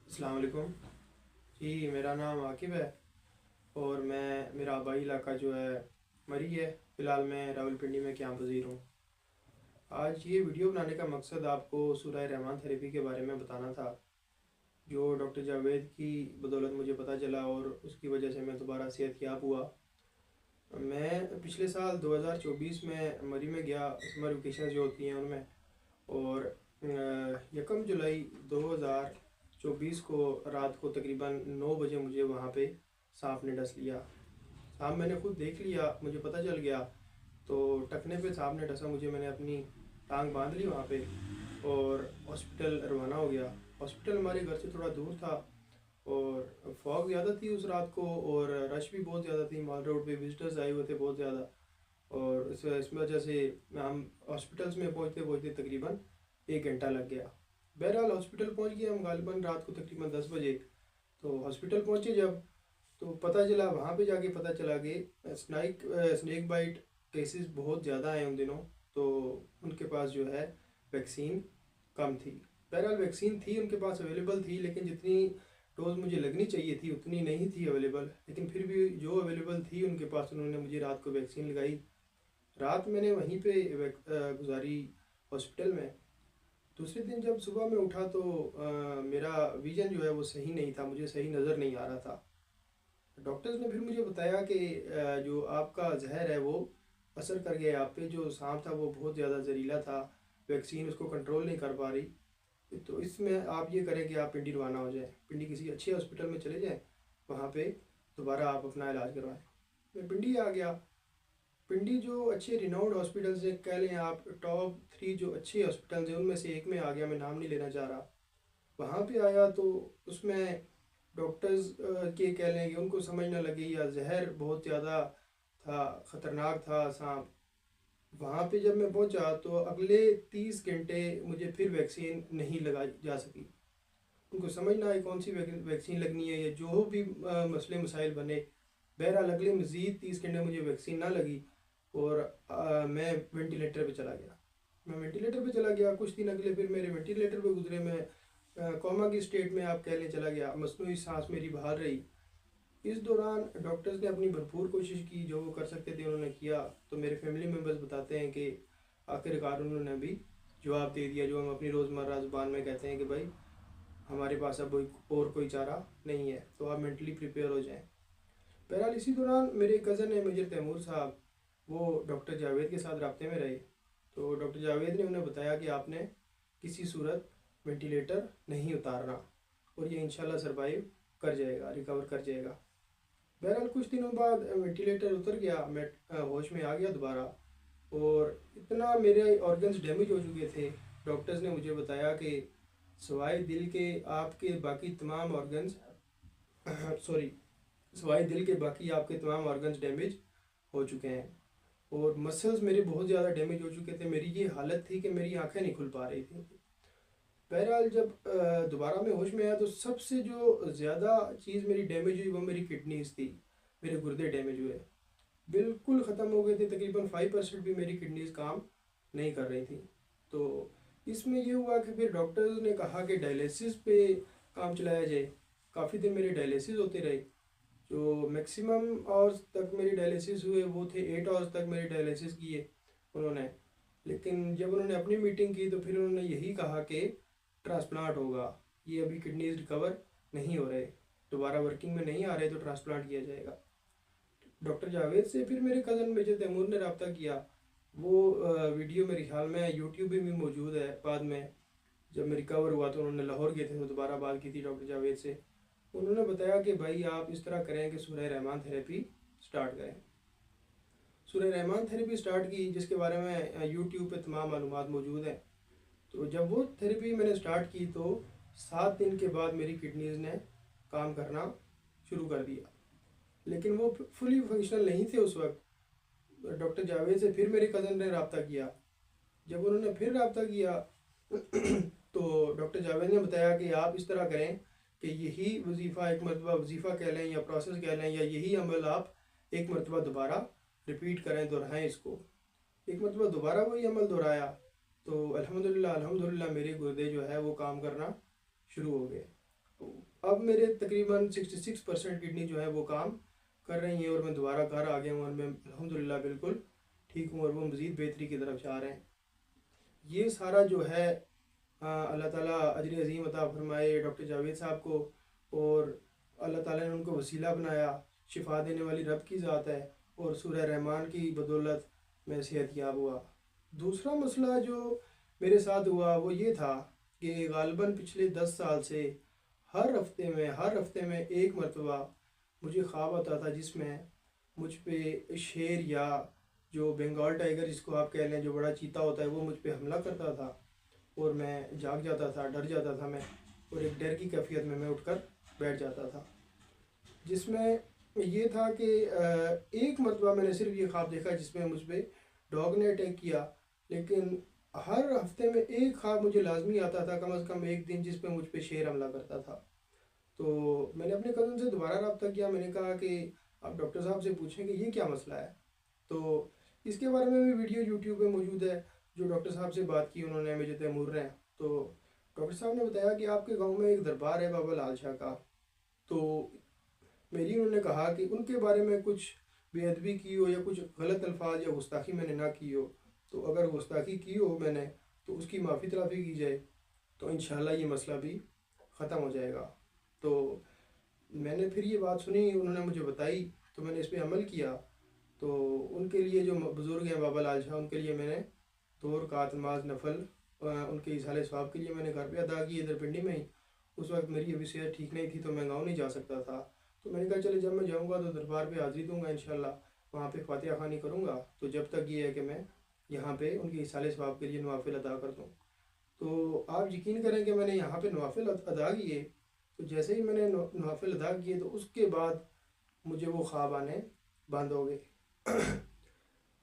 अस्सलाम वालेकुम जी। मेरा नाम आकिब है और मेरा आबाई इलाका जो है मरी है। फ़िलहाल मैं रावलपिंडी में क़याम पज़ीर हूँ। आज ये वीडियो बनाने का मकसद आपको सूरह रहमान थेरेपी के बारे में बताना था, जो डॉक्टर जावेद की बदौलत मुझे पता चला और उसकी वजह से मैं दोबारा सेहतयाब हुआ। मैं पिछले साल 2024 में मरी में गया, समर वेकेशन जो होती हैं उनमें, और 1 जुलाई 2024 को रात को तकरीबन 9 बजे मुझे वहाँ पे सांप ने डस लिया। सांप मैंने खुद देख लिया, मुझे पता चल गया। तो टखने पे सांप ने डसा मुझे, मैंने अपनी टांग बांध ली वहाँ पे और हॉस्पिटल रवाना हो गया। हॉस्पिटल हमारे घर से थोड़ा दूर था और फॉग ज़्यादा थी उस रात को और रश भी बहुत ज़्यादा थी। माल रोड पे विजिटर्स आए हुए थे बहुत ज़्यादा, और इस वजह से हम हॉस्पिटल्स में पहुँचते पहुँचते तकरीबन 1 घंटा लग गया। बहरहाल हॉस्पिटल पहुँच गए हम गालिबन रात को तकरीबन 10 बजे। तो हॉस्पिटल पहुँचे जब, तो पता चला, वहाँ पे जाके पता चला कि स्नेक बाइट केसेस बहुत ज़्यादा हैं उन दिनों। तो उनके पास जो है वैक्सीन कम थी। बहरहाल वैक्सीन थी उनके पास, अवेलेबल थी, लेकिन जितनी डोज मुझे लगनी चाहिए थी उतनी नहीं थी अवेलेबल। लेकिन फिर भी जो अवेलेबल थी उनके पास, उन्होंने मुझे रात को वैक्सीन लगाई। रात मैंने वहीं पे गुजारी हॉस्पिटल में। दूसरे दिन जब सुबह में उठा तो मेरा विज़न जो है वो सही नहीं था, मुझे सही नज़र नहीं आ रहा था। डॉक्टर्स ने फिर मुझे बताया कि जो आपका जहर है वो असर कर गया आप पे। जो सांप था वो बहुत ज़्यादा जहरीला था, वैक्सीन उसको कंट्रोल नहीं कर पा रही। तो इसमें आप ये करें कि आप पिंडी रवाना हो जाएं, पिंडी किसी अच्छे हॉस्पिटल में चले जाएं, वहाँ पे दोबारा आप अपना इलाज करवाएं। मैं पिंडी आ गया। पिंडी जो अच्छे रिनाउंड हॉस्पिटल्स हैं, कह लें आप टॉप 3 जो अच्छे हॉस्पिटल्स हैं उनमें से एक में आ गया। मैं नाम नहीं लेना चाह रहा। वहाँ पे आया तो उसमें डॉक्टर्स के कह लें कि उनको समझ ना लगी, या जहर बहुत ज़्यादा था, ख़तरनाक था सांप। वहाँ पे जब मैं पहुँचा तो अगले 30 घंटे मुझे फिर वैक्सीन नहीं लगाई जा सकी। उनको समझ ना आई कौन सी वैक्सीन लगनी है, या जो भी मसले मसाइल बने। बहरहाल अगले मज़ीद 30 घंटे मुझे वैक्सीन ना लगी और मैं वेंटिलेटर पे चला गया। मैं वेंटिलेटर पे चला गया, कुछ दिन अगले फिर मेरे वेंटिलेटर पे गुजरे। मैं कोमा की स्टेट में आप कह लें चला गया, मसनूई सांस मेरी बहाल रही। इस दौरान डॉक्टर्स ने अपनी भरपूर कोशिश की, जो वो कर सकते थे उन्होंने किया। तो मेरे फैमिली मेम्बर्स बताते हैं कि आखिरकार उन्होंने भी जवाब दे दिया, जो हम अपनी रोज़मर्रा ज़ुबान में कहते हैं कि भाई हमारे पास अब और कोई चारा नहीं है, तो आप मेंटली प्रिपेयर हो जाएं। बहरहाल इसी दौरान मेरे कज़न है मेजर तैमूर साहब, वो डॉक्टर जावेद के साथ रब्ते में रहे। तो डॉक्टर जावेद ने उन्हें बताया कि आपने किसी सूरत वेंटिलेटर नहीं उतारना और ये इंशाल्लाह सरवाइव कर जाएगा, रिकवर कर जाएगा। बहरहाल कुछ दिनों बाद वेंटिलेटर उतर गया, मैं होश में आ गया दोबारा। और इतना मेरे ऑर्गन्स डैमेज हो चुके थे, डॉक्टर्स ने मुझे बताया कि सवाए दिल के आपके बाकी तमाम ऑर्गन्स सॉरी सवाए दिल के बाकी आपके तमाम ऑर्गन्स डैमेज हो चुके हैं। और मसल्स मेरे बहुत ज़्यादा डैमेज हो चुके थे। मेरी ये हालत थी कि मेरी आंखें नहीं खुल पा रही थी। बहरहाल जब दोबारा मैं होश में आया तो सबसे जो ज़्यादा चीज़ मेरी डैमेज हुई वो मेरी किडनीज थी। मेरे गुर्दे डैमेज हुए, बिल्कुल ख़त्म हो गए थे। तकरीबन 5% भी मेरी किडनीज काम नहीं कर रही थी। तो इसमें ये हुआ कि फिर डॉक्टर्स ने कहा कि डायलिसिस पे काम चलाया जाए। काफ़ी दिन मेरे डायलिसिस होते रहे। जो मैक्सिमम आवर्स तक मेरी डायलिसिस हुए वो थे 8 आवर्स तक मेरी डायलिसिस किए उन्होंने। लेकिन जब उन्होंने अपनी मीटिंग की तो फिर उन्होंने यही कहा कि ट्रांसप्लांट होगा, ये अभी किडनीज रिकवर नहीं हो रहे, दोबारा वर्किंग में नहीं आ रहे, तो ट्रांसप्लांट किया जाएगा। डॉक्टर जावेद से फिर मेरे कज़न मेजर तैमूर ने रब्ता किया। वो वीडियो मेरे ख्याल में यूट्यूब पे भी मौजूद है। बाद में जब मैं रिकवर हुआ तो उन्होंने लाहौर गए थे तो दोबारा बात की थी डॉक्टर जावेद से। उन्होंने बताया कि भाई आप इस तरह करें कि सूरह रहमान थेरेपी स्टार्ट करें। सूरह रहमान थेरेपी स्टार्ट की, जिसके बारे में यूट्यूब पे तमाम मालूमात मौजूद हैं। तो जब वो थेरेपी मैंने स्टार्ट की तो 7 दिन के बाद मेरी किडनीज ने काम करना शुरू कर दिया, लेकिन वो फुली फंक्शनल नहीं थे उस वक्त। डॉक्टर जावेद से फिर मेरे कज़न ने रब्ता किया। जब उन्होंने फिर रब्ता किया तो डॉक्टर जावेद ने बताया कि आप इस तरह करें कि यही वजीफ़ा एक मरतबा, वजीफ़ा कह लें या प्रोसेस कह लें, या यही अमल आप एक मरतबा दोबारा रिपीट करें, दोहराएं इसको। एक मरतबा दोबारा वही अमल दोहराया तो अल्हम्दुलिल्लाह अल्हम्दुलिल्लाह मेरे गुर्दे जो है वो काम करना शुरू हो गए। अब मेरे तकरीबन 66% किडनी जो है वो काम कर रही हैं और मैं दोबारा घर आ गया हूँ और मैं अल्हम्दुलिल्लाह बिल्कुल ठीक हूँ और वो मज़ीद बेहतरी की तरफ जा रहे हैं। ये सारा जो है अल्लाह ताला अजर अज़ीम अता फरमाए डॉक्टर जावेद साहब को, और अल्लाह ताला ने उनको वसीला बनाया, शिफा देने वाली रब की ज़ात है, और सूरह रहमान की बदौलत मैं सेहतयाब हुआ। दूसरा मसला जो मेरे साथ हुआ वो ये था कि गालिबन पिछले 10 साल से हर हफ्ते में एक मरतबा मुझे ख्वाब आता था जिसमें मुझ पे शेर या जो बंगाल टाइगर जिसको आप कह लें, जो बड़ा चीता होता है, वो मुझ पे हमला करता था और मैं जाग जाता था, डर जाता था मैं, और एक डर की कैफियत में मैं उठकर बैठ जाता था। जिसमें ये था कि एक मरतबा मैंने सिर्फ ये ख्वाब देखा जिसमें मुझ पे डॉग ने अटैक किया, लेकिन हर हफ्ते में एक ख्वाब मुझे लाजमी आता था, कम से कम एक दिन, जिस पे मुझ पे शेर हमला करता था। तो मैंने अपने कज़न से दोबारा रब्ता किया, मैंने कहा कि आप डॉक्टर साहब से पूछें कि ये क्या मसला है। तो इसके बारे में भी वीडियो यूट्यूब पे मौजूद है, जो डॉक्टर साहब से बात की उन्होंने, मुझे तैमूर हैं। तो डॉक्टर साहब ने बताया कि आपके गांव में एक दरबार है बाबा लाल शाह का। तो मेरी उन्होंने कहा कि उनके बारे में कुछ बेअदबी की हो या कुछ गलत अल्फाज या गुस्ताखी मैंने ना की हो, तो अगर गुस्ताखी की हो मैंने तो उसकी माफ़ी तलाफ़ी की जाए, तो इंशाल्लाह ये मसला भी ख़त्म हो जाएगा। तो मैंने फिर ये बात सुनी, उन्होंने मुझे बताई, तो मैंने इस पर अमल किया। तो उनके लिए जो बुज़ुर्ग हैं बाबा लाल शाह, उनके लिए मैंने 2 रकात नमाज नफल उनके इसाले सवाब के लिए मैंने घर पे अदा की, इधर पिंडी में ही। उस वक्त मेरी अभी सेहत ठीक नहीं थी तो मैं गाँव नहीं जा सकता था। तो मैंने कहा चले जब मैं जाऊँगा तो दरबार पे हाज़िरी दूँगा इंशाल्लाह, वहाँ पे फातिहा खानी करूँगा, तो जब तक ये है कि मैं यहाँ पे उनके इसाले सवाब के लिए नवाफिल अदा कर दूँ। तो आप यकीन करें कि मैंने यहाँ पे नवाफिल अदा किए, तो जैसे ही मैंने नवाफिल अदा किए तो उसके बाद मुझे वो ख्वाब आने बंद हो गए।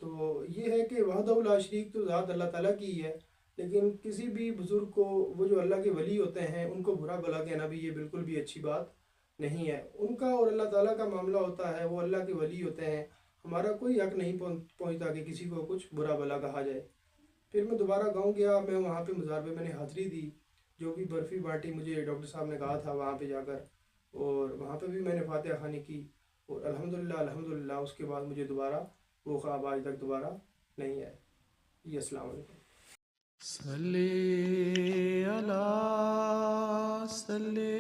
तो ये है कि वहदहुल शरीक तो ज़ात अल्लाह ताला की ही है, लेकिन किसी भी बुज़ुर्ग को, वो जो अल्लाह के वली होते हैं, उनको बुरा भला कहना भी ये बिल्कुल भी अच्छी बात नहीं है। उनका और अल्लाह ताला का मामला होता है, वो अल्लाह के वली होते हैं, हमारा कोई हक नहीं पहुँचता कि किसी को कुछ बुरा भला कहा जाए। फिर मैं दोबारा गाँव गया, मैं वहाँ पे मज़ार पे मैंने हाज़िरी दी, जो भी बर्फ़ी बाटी मुझे डॉक्टर साहब ने कहा था वहाँ पे जाकर, और वहाँ पे भी मैंने फातिहा खानी की, और अल्हम्दुलिल्लाह अल्हम्दुलिल्लाह उसके बाद मुझे दोबारा वो ख्वाब आज तक दोबारा नहीं आए। जी अस्सलाम वालेकुम। सल्ले अला सल्ले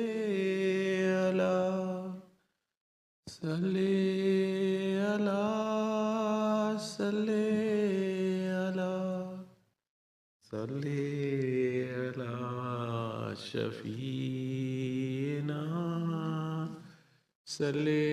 अला सल्ले अला सल्ले अला सल्ले अला शफीना सल्ले